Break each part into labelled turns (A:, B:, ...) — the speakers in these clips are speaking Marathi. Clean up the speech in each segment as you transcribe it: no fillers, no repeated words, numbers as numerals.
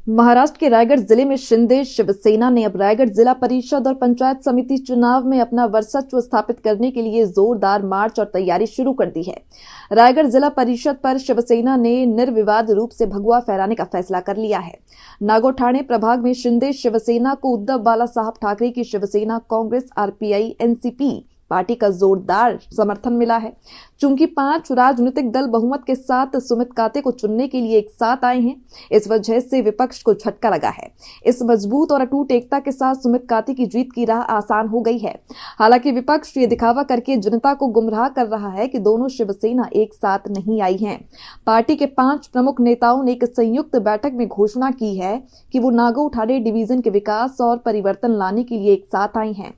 A: महाराष्ट्र के रायगढ़ जिले में शिंदे शिवसेना ने अब रायगढ़ जिला परिषद और पंचायत समिति चुनाव में अपना वर्चस्व स्थापित करने के लिए जोरदार मार्च और तैयारी शुरू कर दी है। रायगढ़ जिला परिषद पर शिवसेना ने निर्विवाद रूप से भगवा फहराने का फैसला कर लिया है। नागोठाणे प्रभाग में शिंदे शिवसेना को उद्धव बाला साहब ठाकरे की Shiv Sena, Congress, RPI, NCP party का जोरदार समर्थन मिला है। चूंकि 5 राजनीतिक दल बहुमत के साथ सुमित काते को चुनने के लिए एक साथ आए हैं, इस वजह से विपक्ष को झटका लगा है। इस मजबूत और अटूट एकता के साथ सुमित काते की जीत की राह आसान हो गई है। हालांकि विपक्ष ये दिखावा करके जनता को गुमराह कर रहा है कि दोनों शिवसेना एक साथ नहीं आई हैं। पार्टी के 5 प्रमुख नेताओं ने एक संयुक्त बैठक में घोषणा की है कि वो नागोठाणे डिवीजन के विकास और परिवर्तन लाने के लिए एक साथ आई हैं।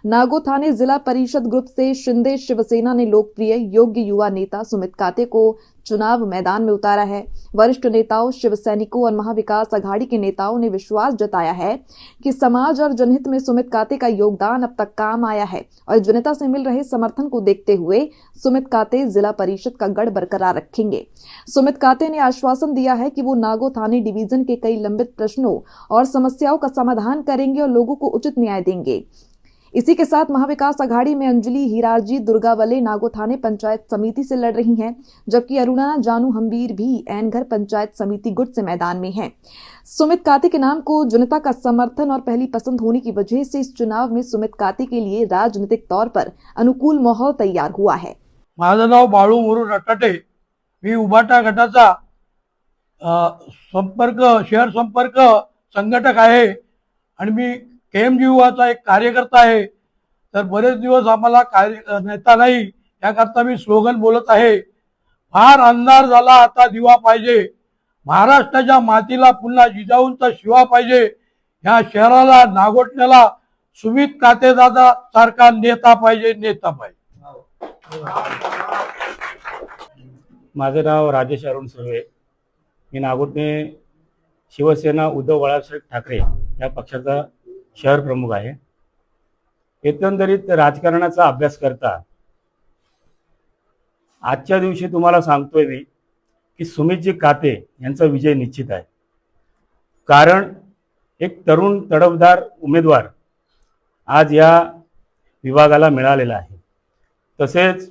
A: नागोठाणे जिला परिषद ग्रुप से शिंदे शिवसेना ने लोकप्रिय योग्य युवा नेता सुमित काते को चुनाव मैदान में उतारा है। वरिष्ठ नेताओं, शिव सैनिकों और महाविकास अघाड़ी के नेताओं ने विश्वास जताया है कि समाज और जनहित में सुमित काते का योगदान अब तक काम आया है और जनता से मिल रहे समर्थन को देखते हुए सुमित काते जिला परिषद का गढ़ बरकरार रखेंगे। सुमित काते ने आश्वासन दिया है कि वो नागोठाणे डिवीजन के कई लंबित प्रश्नों और समस्याओं का समाधान करेंगे और लोगों को उचित न्याय देंगे। इसी के साथ महाविकास अघाड़ी में अंजलि हीराजी दुर्गावले नागोठाणे पंचायत समिति से लड़ रही हैं, जबकि अरुणा जानू हम्बीर भी ऐनघर पंचायत समिति गुट से मैदान में हैं। सुमित काते के नाम को जनता का समर्थन और पहली पसंद होने की वजह से इस चुनाव में सुमित काते के लिए राजनीतिक तौर पर अनुकूल माहौल तैयार हुआ है।
B: माझं नाव बाळू मोरू रटाटे, मी उबाटा गटाचा शहर संपर्क संघटक आहे आणि मी केएमजीयूचा एक कार्यकर्ता आहे। तर बरेच दिवस आम्हाला नेता नाही, याकरता मी स्लोगन बोलत आहे। फार अंधार झाला, आता दिवा पाहिजे। महाराष्ट्राच्या मातीला पुन्हा जिजाऊंचा शिवा पाहिजे। या शहराला, नागोठण्याला सुमित काते दादा सारखा नेता पाहिजे, नेता पाहिजे।
C: माझे नाव राजेश अरुण सुर्वे, मी नागोठणे शिवसेना उद्धव बाळासाहेब ठाकरे या पक्षाचा शहर प्रमुख आहे। एकंदरीत राजकारणाचा अभ्यास करता आजच्या दिवशी तुम्हाला सांगतोय मी की सुमितजी काते यांचा विजय निश्चित आहे। कारण एक तरुण तडफदार उमेदवार आज या विभागाला मिळालेला आहे। तसेच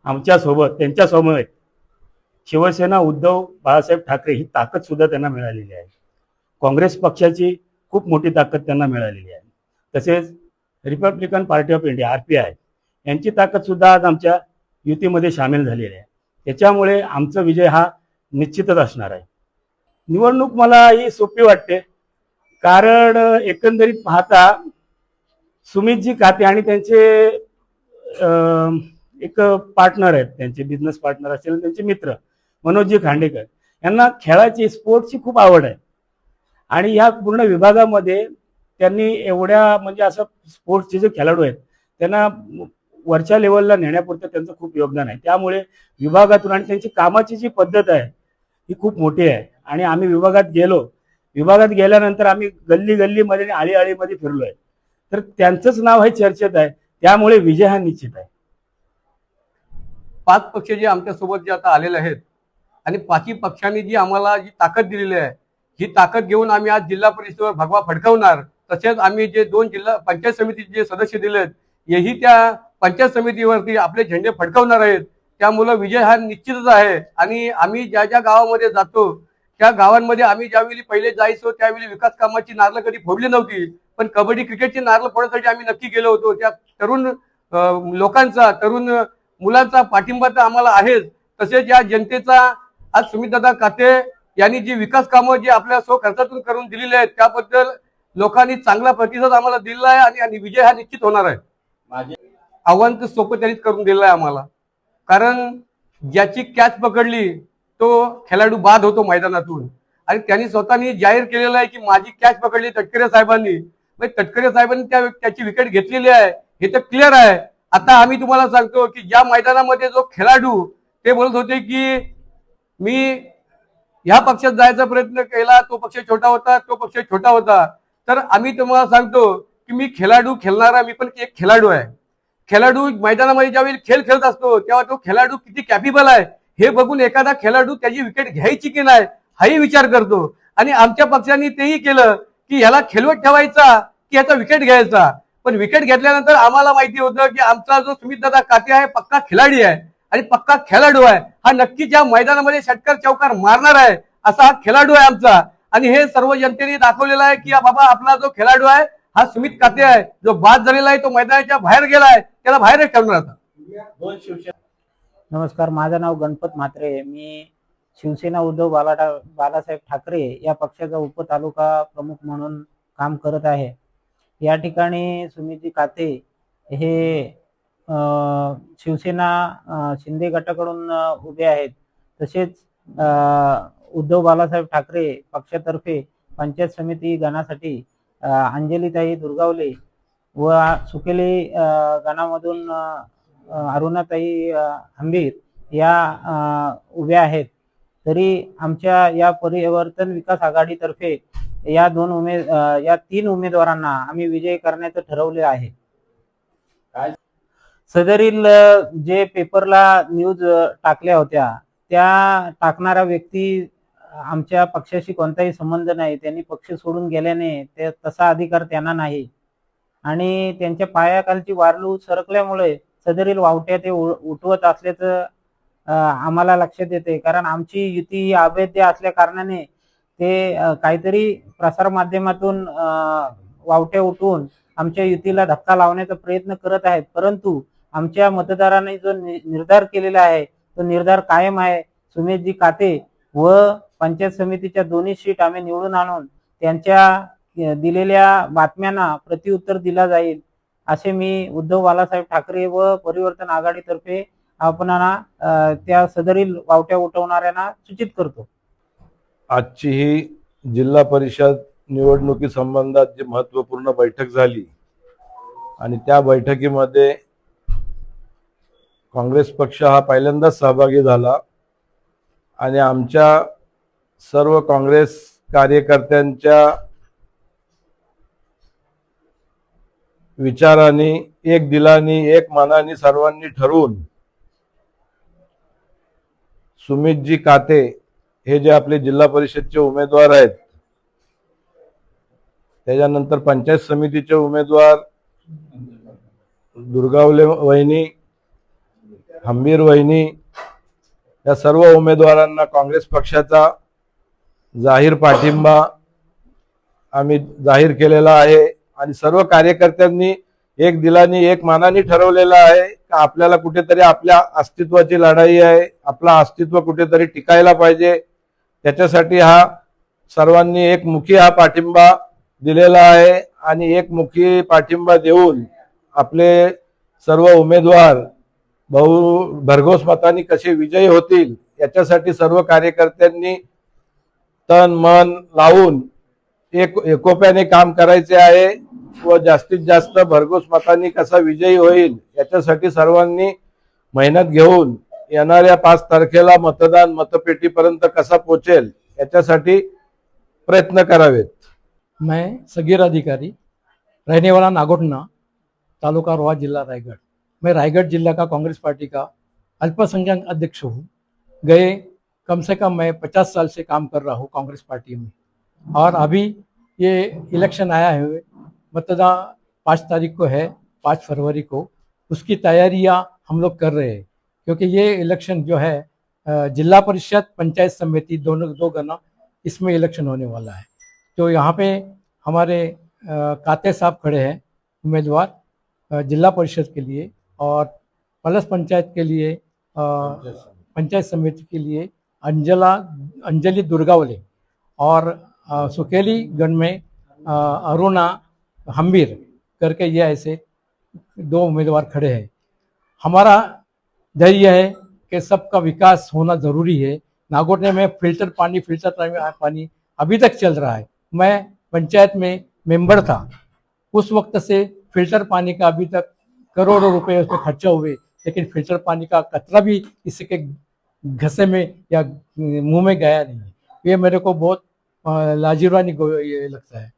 C: आमच्यासोबत त्यांच्यासमवेत शिवसेना उद्धव बाळासाहेब ठाकरे ही ताकद सुद्धा त्यांना मिळालेली आहे। काँग्रेस पक्षाची खूप मोठी ताकद त्यांना मिळालेली आहे। तसेच Republican party of India RPI यांची ताकद सुद्धा आज आमच्या युतीमध्ये सामील झालेली आहे। त्याच्यामुळे आमचा विजय हा निश्चितच असणार आहे। निवडणूक मला ही सोपी वाटते, कारण एकंदरीत पाहता सुमितजी काते आणि त्यांचे एक पार्टनर आहेत, त्यांचे बिझनेस पार्टनर असतील, त्यांचे मित्र मनोजजी खांडेकर यांना खेळाची, स्पोर्ट्सची खूप आवड आहे। आणि या पूर्ण विभागामध्ये त्यांनी एवढ्या म्हणजे असं स्पोर्ट्सचे जे खेळाडू आहेत त्यांना वरच्या लेवलला नेण्यापुरतं त्यांचं खूप योगदान आहे। त्यामुळे विभागातून आणि त्यांची कामाची जी पद्धत आहे ही खूप मोठी आहे। आणि आम्ही विभागात गेल्यानंतर आम्ही गल्ली गल्लीमध्ये आणि आळीआळीमध्ये फिरलोय, तर त्यांचंच नाव हे चर्चेत आहे। त्यामुळे विजय हा निश्चित आहे।
D: 5 पक्ष जे आमच्यासोबत जे आता आलेले आहेत आणि 5ही पक्षांनी जी आम्हाला जी ताकद दिलेली आहे, ही ताकद घेऊन आम्ही आज जिल्हा परिषदेवर भगवा फडकवणार। तसेच आम्ही जे 2 जिल्हा पंचायत समितीचे जे सदस्य दिलेत, हेही त्या पंचायत समितीवरती आपले झेंडे फडकवणार आहेत। त्यामुळे विजय हा निश्चितच आहे। आणि आम्ही ज्या ज्या गावामध्ये जातो त्या गावांमध्ये आम्ही ज्यावेळी पहिले जायचो त्यावेळी विकास कामाची नारळ कधी फोडली नव्हती, पण कबड्डी क्रिकेटची नारळ फोडण्यासाठी आम्ही नक्की गेलो होतो। त्या तरुण लोकांचा, तरुण मुलांचा पाठिंबा तर आम्हाला आहेच। तसेच या जनतेचा आज सुमितदादा काते यांनी जी विकास कामं जी आपल्या खर्चातून करून दिलेली आहेत त्याबद्दल लोकांनी चांगला प्रतिसाद आम्हाला दिला आहे आणि विजय हा निश्चित होणार आहे। माझे आव्हान तर सोपं त्यांनीच करून दिलं आहे आम्हाला, कारण ज्याची कॅच पकडली तो खेळाडू बाद होतो मैदानातून। आणि त्यांनी स्वतःनी जाहीर केलेलं आहे की माझी कॅच पकडली तटकरे साहेबांनी, तटकरे साहेबांनी त्याची विकेट घेतलेली आहे, हे तर क्लिअर आहे। आता आम्ही तुम्हाला सांगतो की या मैदानामध्ये जो खेळाडू ते बोलत होते की मी ह्या पक्षात जायचा प्रयत्न केला, तो पक्ष छोटा होता, तो पक्ष छोटा होता। तर आम्ही तुम्हाला सांगतो की मी खेळाडू खेळणारा, मी पण एक खेळाडू आहे। खेळाडू मैदानामध्ये ज्यावेळी खेळ खेळत असतो तेव्हा तो खेळाडू किती कॅपेबल आहे हे बघून एखादा खेळाडू त्याची विकेट घ्यायची की नाही हाही विचार करतो। आणि आमच्या पक्षाने तेही केलं की ह्याला खेळवत ठेवायचा की ह्याचा विकेट घ्यायचा. पण विकेट घेतल्यानंतर आम्हाला माहिती होतं की आमचा जो सुमितदादा काते आहे पक्का खिलाडी आहे आणि पक्का खेळाडू आहे. हा नक्कीच या मैदानामध्ये षटकार चौकार मारणार आहे असा हा खेळाडू आहे आमचा. आणि हे सर्व जनतेने दाखवलेलं आहे की बाबा आपला जो खेळाडू आहे हा सुमित काते आहे. जो बाद झालेला आहे तो मैदानाच्या बाहेर गेलाय, त्याला बाहेरच ठेवणार आता.
E: नमस्कार, माझं नाव गणपत म्हात्रे. मी शिवसेना उद्धव बाळासाहेब ठाकरे या पक्षाचा उपतालुका प्रमुख म्हणून काम करत आहे. या ठिकाणी सुमितजी काते हे शिवसेना शिंदे गटाकडून उभे आहेत. तसेच उद्धव बाळासाहेब ठाकरे पक्षातर्फे पंचायत समिती गणासाठी अंजलीताई दुर्गावले व सुकेली गणामधून अरुणाताई हंबीर या उभ्या आहेत. तरी आमच्या या परिवर्तन विकास आघाडीतर्फे या तीन उमेदवारांना आम्ही विजयी करण्याचं ठरवले आहे. सदरील जे पेपरला न्यूज टाकल्या होत्या त्या टाकणारा व्यक्ती आमच्या पक्षाशी कोणताही संबंध नाही. त्यांनी पक्ष सोडून गेल्याने ते तसा अधिकार त्यांना नाही आणि त्यांच्या पायाखालची वारलू सरकल्यामुळे सदरील वावट्या ते उठवत असल्याचं आम्हाला लक्षात येते. कारण आमची युती अवैध असल्या कारणाने ते काहीतरी प्रसार माध्यमातून वावट्या उठवून आमच्या युतीला धक्का लावण्याचा प्रयत्न करत आहेत. परंतु आमच्या मतदारांनी जो निर्धार केलेला आहे तो निर्धार कायम आहे. सुमितजी काते व पंचायत समितीच्या दोन्ही सीट आम्ही निवडून आणून त्यांच्या दिलेल्या बातम्यांना प्रत्युत्तर दिला जाईल असे मी उद्धव बाळासाहेब ठाकरे व परिवर्तन आघाडीतर्फे आपणाला त्या सदरील वावट्या उठवणाऱ्यांना सूचित करतो.
F: आजची ही जिल्हा परिषद निवडणुकी संबंधात जी महत्त्वपूर्ण बैठक झाली आणि त्या बैठकीमध्ये काँग्रेस पक्ष हा पहिल्यांदाच सहभागी झाला आणि आमच्या सर्व काँग्रेस कार्यकर्त्यांच्या विचारांनी एक दिलानी एक मनाने सर्वांनी ठरवून सुमितजी काते हे जे आपले जिल्हा परिषदचे उमेदवार आहेत, त्याच्यानंतर पंचायत समितीचे उमेदवार दुर्गावले वहिनी, हंबीर वहिनी या सर्व उमेदवारांना काँग्रेस पक्षाचा जाहीर पाठिंबा आम्ही जाहीर केलेला आहे. आणि सर्व कार्यकर्त्यांनी एक दिलानी एक मनाने ठरवलेलं आहे की आपल्याला कुठेतरी आपल्या अस्तित्वाची लढाई आहे, आपला अस्तित्व कुठेतरी टिकायला पाहिजे. त्याच्यासाठी हा सर्वांनी एकमुखी हा पाठिंबा दिलेला आहे आणि एकमुखी पाठिंबा देऊन आपले सर्व उमेदवार भरघोस मतांनी कसे विजयी होतील याच्यासाठी सर्व कार्यकर्त्यांनी तन मन लावून एकोप्याने काम करायचे आहे व जास्तीत जास्त भरघोस मतांनी कसा विजयी होईल याच्यासाठी सर्वांनी मेहनत घेऊन येणाऱ्या 5 तारखेला मतदान मतपेटीपर्यंत कसा पोहोचेल याच्यासाठी प्रयत्न करावेत.
B: मैं सगीर अधिकारी, रहने वाला नागोटना, तालुका रोहा, जिला रायगढ़. मैं रायगढ़ जिला का कांग्रेस पार्टी का अल्पसंख्यक अध्यक्ष हूँ. गए कम से कम मैं 50 साल से काम कर रहा हूँ कांग्रेस पार्टी में. और अभी ये इलेक्शन आया है, मतदान 5 तारीख को है, 5 फरवरी को. उसकी तैयारियां हम लोग कर रहे हैं क्योंकि ये इलेक्शन जो है जिला परिषद पंचायत समिति दोनों 2 गना इसमें इलेक्शन होने वाला है. तो यहाँ पे हमारे काते साहब खड़े हैं उम्मीदवार जिला परिषद के लिए और पलस पंचायत के लिए पंचायत समिति के लिए अंजलि दुर्गावले और सुकेली गण में अरुणा हंबीर करके ये ऐसे 2 उम्मीदवार खड़े हैं. हमारा धैर्य है कि सबका विकास होना ज़रूरी है. नागोटने में फिल्टर पानी अभी तक चल रहा है. मैं पंचायत में मेंबर था, उस वक्त से फिल्टर पानी का अभी तक करोड़ों रुपए उस पर खर्चा हुए, लेकिन फिल्टर पानी का कतरा भी किसी के घसे में या मुंह में गया नहीं. ये मेरे को बहुत लाजिरवानी ये लगता है.